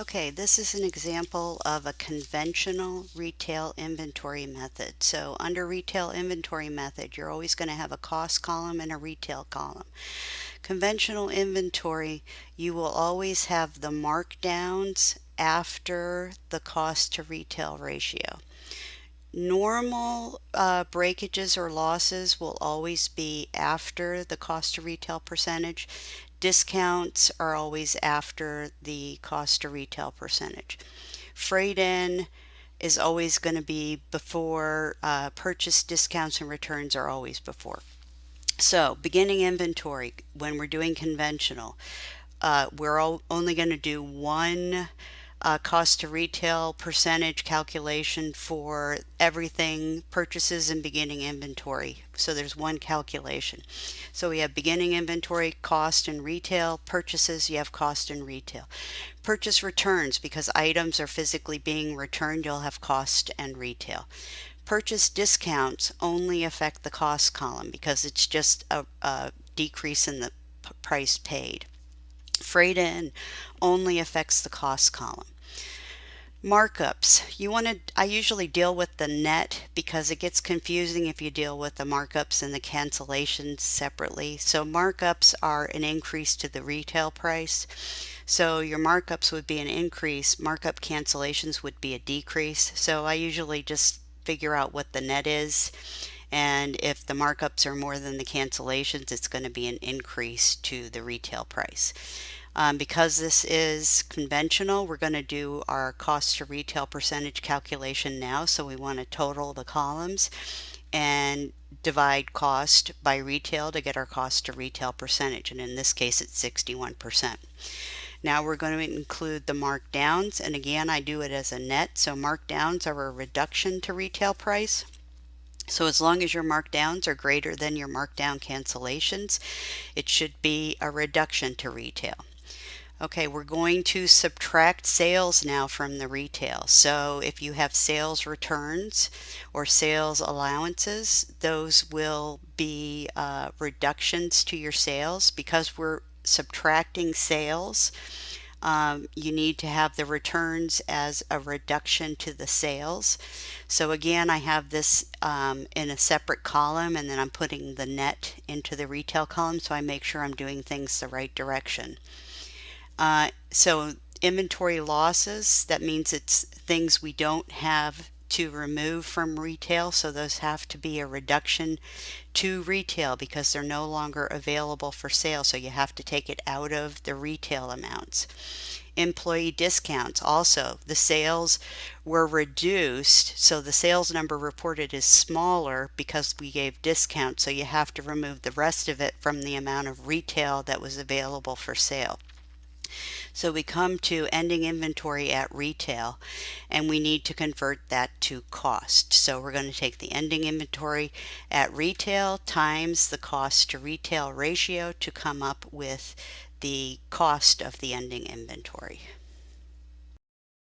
Okay, this is an example of a conventional retail inventory method. So under retail inventory method, you're always going to have a cost column and a retail column. Conventional inventory, you will always have the markdowns after the cost to retail ratio. Normal breakages or losses will always be after the cost to retail percentage. Discounts are always after the cost to retail percentage. Freight in is always going to be before. Purchase discounts and returns are always before. So beginning inventory, when we're doing conventional, we're only going to do one cost to retail percentage calculation for everything purchases and beginning inventory. So there's one calculation. So we have beginning inventory, cost and retail. Purchases, you have cost and retail. Purchase returns, because items are physically being returned, you'll have cost and retail. Purchase discounts only affect the cost column because it's just a decrease in the price paid. Freight in only affects the cost column. Markups. I usually deal with the net because it gets confusing if you deal with the markups and the cancellations separately. So markups are an increase to the retail price. So your markups would be an increase, markup cancellations would be a decrease. So I usually just figure out what the net is, and if the markups are more than the cancellations, it's going to be an increase to the retail price. Because this is conventional, we're going to do our cost to retail percentage calculation now. So we want to total the columns and divide cost by retail to get our cost to retail percentage. And in this case, it's 61%. Now we're going to include the markdowns. And again, I do it as a net. So markdowns are a reduction to retail price. So as long as your markdowns are greater than your markdown cancellations, it should be a reduction to retail. Okay, we're going to subtract sales now from the retail. So if you have sales returns or sales allowances, those will be reductions to your sales. Because we're subtracting sales, you need to have the returns as a reduction to the sales. So again, I have this in a separate column, and then I'm putting the net into the retail column, so I make sure I'm doing things the right direction. So inventory losses, that means it's things we don't have to remove from retail, so those have to be a reduction to retail because they're no longer available for sale, so you have to take it out of the retail amounts. Employee discounts, also the sales were reduced, so the sales number reported is smaller because we gave discounts, so you have to remove the rest of it from the amount of retail that was available for sale. So we come to ending inventory at retail, and we need to convert that to cost. So we're going to take the ending inventory at retail times the cost to retail ratio to come up with the cost of the ending inventory.